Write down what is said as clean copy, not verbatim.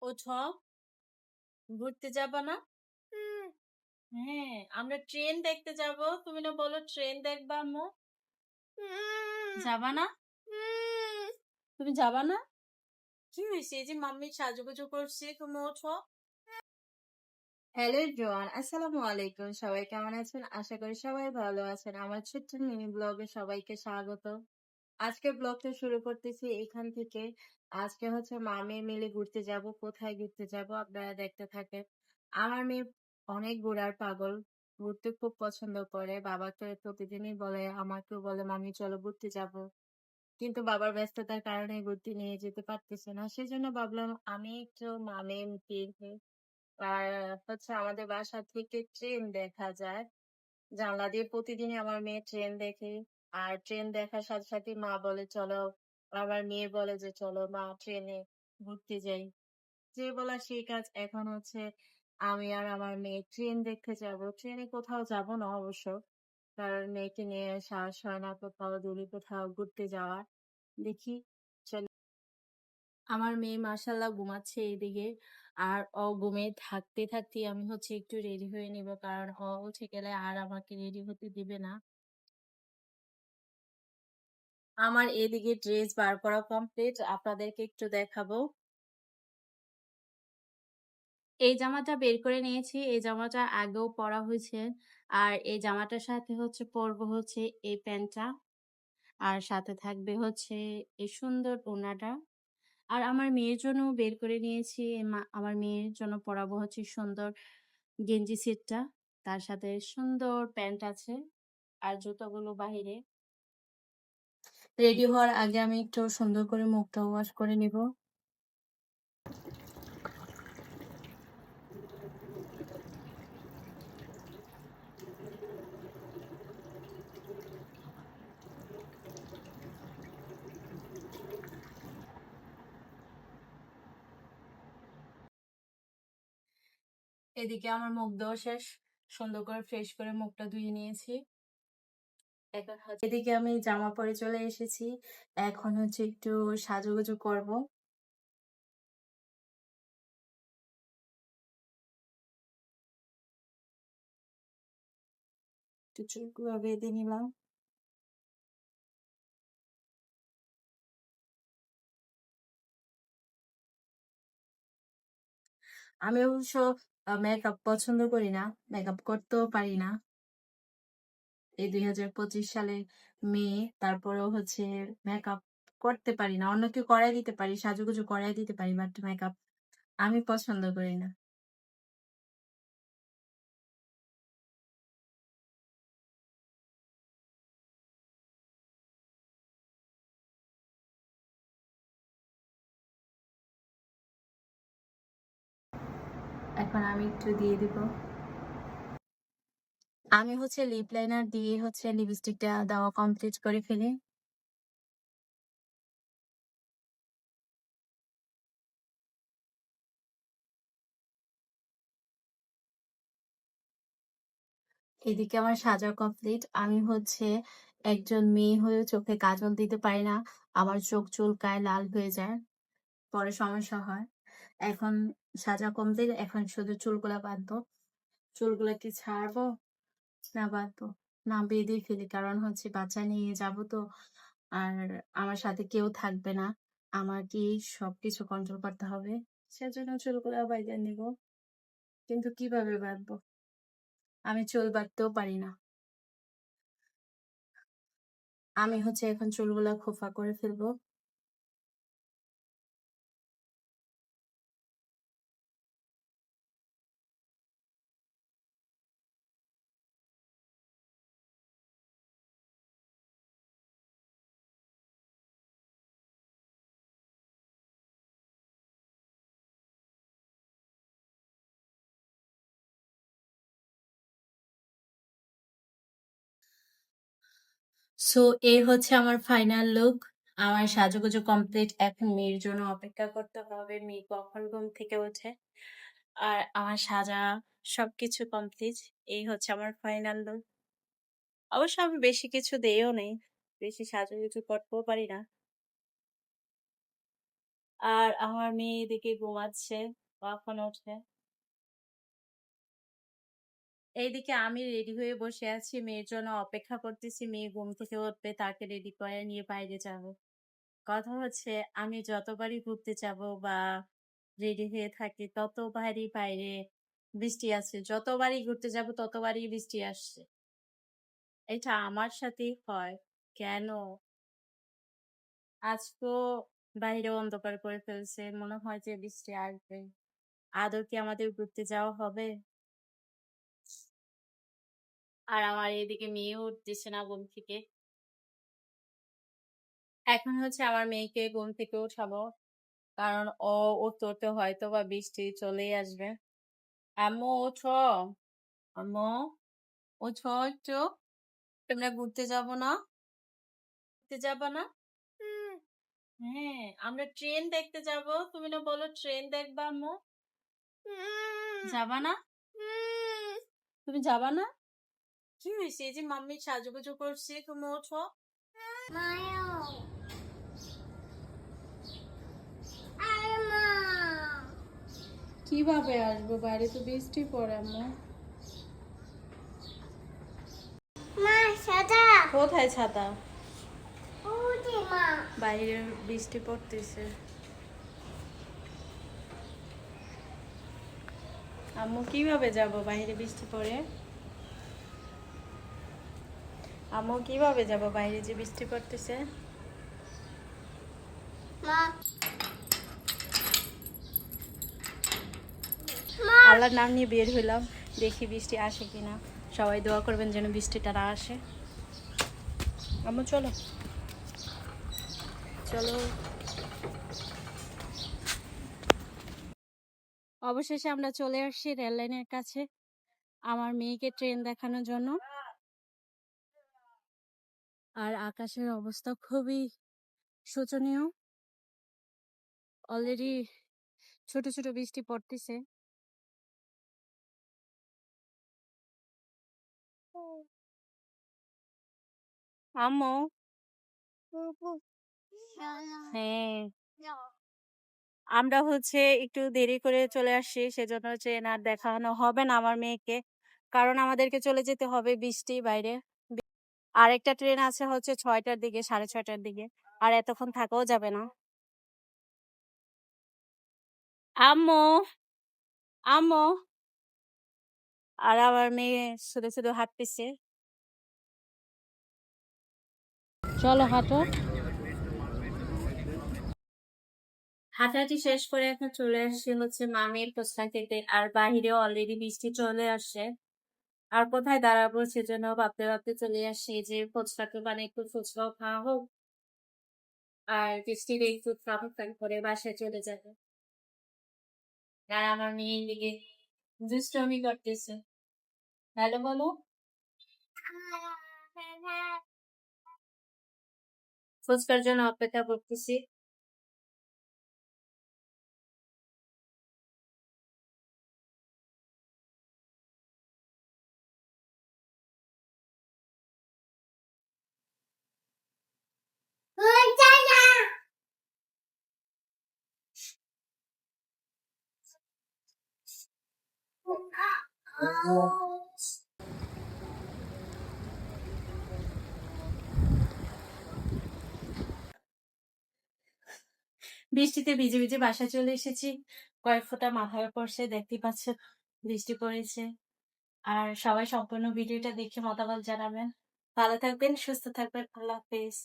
ওঠো, ঘুরতে যাবা না? হ্যাঁ, আমরা ট্রেন দেখতে যাব। তুমি না বলো ট্রেন দেখবা আম্মু? যাবা না? তুমি যাবা না? কি হয়েছে? এই যে মাম্মি সাজুগুজু করছে, তুমি ওঠো। হ্যালো এভরিওয়ান, আসসালামু আলাইকুম। সবাই কেমন আছেন? আশা করি সবাই ভালো আছেন। আমার ছোট্ট মিনি ব্লগে সবাইকে স্বাগত। আজকে ব্লগটা শুরু করতেছি এখান থেকে। আজকে হচ্ছে মামি মিলে ঘুরতে যাব। কোথায় ঘুরতে যাব আপনারা দেখতে থাকেন। আমার মেয়ে অনেক ঘোরার পাগল, ঘুরতে খুব পছন্দ করে। বাবাকে প্রতিদিনই বলে, আমাকেও বলে মামি চলো ঘুরতে যাব, কিন্তু বাবার ব্যস্ততার কারণে ঘুরতে নিয়ে যেতে পারতেছে না। সেজন্য ভাবলাম আমি একটু মামি আর হচ্ছে আমাদের বাসা থেকে ট্রেন দেখা যায়। জানলা দিয়ে প্রতিদিনই আমার মেয়ে ট্রেন দেখে। আর ট্রেন দেখার সাথে সাথে মা বলে চলো, আমার মেয়ে বলে যে চলো মা ট্রেনে ঘুরতে যাই। যে বলা সেই কাজ। এখন হচ্ছে আমি আর আমার মেয়ে ট্রেন দেখতে যাব। ট্রেনে কোথাও যাব না অবশ্য, কারণ মেয়েকে নিয়ে সাহস হয় না কোথাও দূরে কোথাও ঘুরতে যাওয়ার। দেখি, চল। আমার মেয়ে মাশাআল্লাহ ঘুমাচ্ছে এদিকে। আর ও ঘুমিয়ে থাকতে থাকতে আমি হচ্ছে একটু রেডি হয়ে নিব, কারণ ও উঠে গেলে আর আমাকে রেডি হতে দিবে না। আমার এদিকে ড্রেস বার করা কমপ্লিট, আপনাদেরকে একটু দেখাবো। এই জামাটা বের করে নিয়েছি, এই জামাটা আগেও পরা হয়েছে। আর এই জামাটার সাথে হচ্ছে পরবো হচ্ছে এই প্যান্টটা, আর সাথে থাকবে হচ্ছে এই সুন্দর ওড়নাটা। আর আমার মেয়ের জন্য বের করে নিয়েছি, আমার মেয়ের জন্য পরাবো হচ্ছে সুন্দর গেঞ্জি সেটটা, তার সাথে সুন্দর প্যান্ট আছে, আর জুতোগুলো বাহিরে। রেডি হওয়ার আগে আমি একটু সুন্দর করে মুখটা ওয়াশ করে নিব। এদিকে আমার মুখ দেওয়া শেষ, সুন্দর করে ফ্রেশ করে মুখটা ধুয়ে নিয়েছি। এখন হচ্ছে এদিকে আমি জামা পরে চলে এসেছি। এখন হচ্ছে একটু সাজুগুজু করব। একটু চুলগুলো বেঁধে নিলাম। আমি অবশ্য মেকআপ পছন্দ করি না, মেকআপ করতেও পারি না। এই 2025 সালে মেয়ে, তারপরেও হচ্ছে মেকআপ করতে পারি না। অন্যকে করাই দিতে পারি, সাজুগুজু করাই দিতে পারি, বাট মেকআপ আমি পছন্দ করি না। এখন আমি একটু দিয়ে দিব। আমি হচ্ছে লিপ লাইনার দিয়ে হচ্ছে লিপস্টিকটা দেওয়া কমপ্লিট করে ফেলি। এদিকে আমার সাজা কমপ্লিট। আমি হচ্ছে একজন মেয়ে হয়ে চোখে কাজল দিতে পারি না, আমার চোখ চুলকায়, লাল হয়ে যায়, পরে সমস্যা হয়। এখন সাজা কমপ্লিট, এখন শুধু চুলগুলা বাঁধবো। চুলগুলা কি ছাড়বো না বাঁধবো? না, বেঁধে ফেলি, কারণ হচ্ছে বাচ্চা নিয়ে যাব তো। আর আমার সাথে কেউ থাকবে না, আমাকে সবকিছু কন্ট্রোল করতে হবে। সেজন্য চুলগুলা বাইরে নিব, কিন্তু কিভাবে বাঁধবো? আমি চুল বাঁধতেও পারি না। আমি হচ্ছে এখন চুলগুলা খোপা করে ফেলবো। সো এই হচ্ছে আমার ফাইনাল লুক। আমার সাজুগুজু কমপ্লিট, এখন মেয়ের জন্য অপেক্ষা করতে হবে, মেয়ে কখন ঘুম থেকে ওঠে। আর আমার সাজা সবকিছু কমপ্লিট। এই হচ্ছে আমার ফাইনাল লুক। অবশ্য আমি বেশি কিছু দেইও নেই, বেশি সাজুগুজু করতেও পারি না। আর আমার মেয়ে এদিকে ঘুমাচ্ছে, কখন ওঠে। এইদিকে আমি রেডি হয়ে বসে আছি, মেয়ের জন্য অপেক্ষা করতেছি। মেয়ে ঘুম থেকে উঠবে, তাকে রেডি করে নিয়ে বাইরে যাব। কথা হচ্ছে, আমি যতবারই ঘুরতে যাব বা রেডি হয়ে থাকি ততবারই বাইরে বৃষ্টি আসছে। যতবারই ঘুরতে যাব ততবারই বৃষ্টি আসছে। এটা আমার সাথেই হয়। কেন? আজকেও বাইরে অন্ধকার করে ফেলছে। মনে হয় যে বৃষ্টি আসবে। আদৌ কি আমাদের ঘুরতে যাওয়া হবে? আর আমার এদিকে মেয়েও উঠতেছে না ঘুম থেকে। এখন হচ্ছে আমার মেয়েকে ঘুম থেকে উঠাবো। কারণ ও উঠতে, উঠতে হয়তোবা বৃষ্টি চলেই আসবে। আম্মু ওঠো, আম্মু ওঠো একটু। তোমরা ঘুরতে যাবো না? ঘুরতে যাবা না? হ্যাঁ, আমরা ট্রেন দেখতে যাবো। তুমি না বলো ট্রেন দেখবা আম্মু? যাবা না? তুমি যাবা না? কি হয়েছে? এই যে মাম্মি সাজুগুজু করছে, তুমি ওঠো। কিভাবে আসবো? বাইরে তো বৃষ্টি পড়ে আম্মু। মা ছাতা কোথায়? ছাতা বাইরে বৃষ্টি পড়তেছে। আম্মু কিভাবে যাব বাইরে বৃষ্টি পড়ে? আম্মু কিভাবে যাব বাইরে যে বৃষ্টি পড়তেছে? আল্লাহর নাম নিয়ে বের হইলাম, দেখি বৃষ্টি আসে কিনা। সবাই দোয়া করবেন যেন বৃষ্টিটা না আসে। আম্মু চলো চলো। অবশেষে আমরা চলে আসছি রেল লাইনের কাছে আমার মেয়েকে ট্রেন দেখানোর জন্য। আর আকাশের অবস্থা খুবই শোচনীয়। অলরেডি ছোট ছোট বৃষ্টি পড়তেছে। আম্মু হ্যাঁ, আমরা হচ্ছে একটু দেরি করে চলে আসছি, সেজন্য ট্রেন আর দেখানো হবে না আমার মেয়েকে। কারণ আমাদেরকে চলে যেতে হবে বৃষ্টি বাইরে। আরেকটা ট্রেন আছে হচ্ছে 6টার দিকে, 6:30টার দিকে। আর এতক্ষণ থাকাও যাবে না। আম্মু আম্মু আর আমার মেয়ে শুধু শুধু হাঁটতেছে। চলো হাঁটো। হাঁটাহাঁটি শেষ করে এখন চলে আসছি হচ্ছে মামির ফুচকা খেতে। আর বাহিরেও অলরেডি বৃষ্টি চলে আসছে। আর কোথায় দাঁড়াবো সেজন্য ভাবতে ভাবতে চলে আসছি যে ফুচকাকে মানে একটু ফুচকাও খাওয়া হোক। আর বৃষ্টির একটু তাড়াতাড়ি করে বাসায় চলে যাবে। আর আমার মেয়ে দিকে দুষ্টমি করতেছে। হ্যালো বলো। ফুচকার জন্য অপেক্ষা করতেছি। বৃষ্টিতে ভিজে ভিজে বাসায় চলে এসেছি। কয়েক ফোঁটা মাথায় পড়ছে, দেখতে পাচ্ছেন বৃষ্টি পড়েছে। আর সবাই সম্পূর্ণ ভিডিওটা দেখে মতামত জানাবেন। ভালো থাকবেন, সুস্থ থাকবেন। আল্লাহ হাফেজ।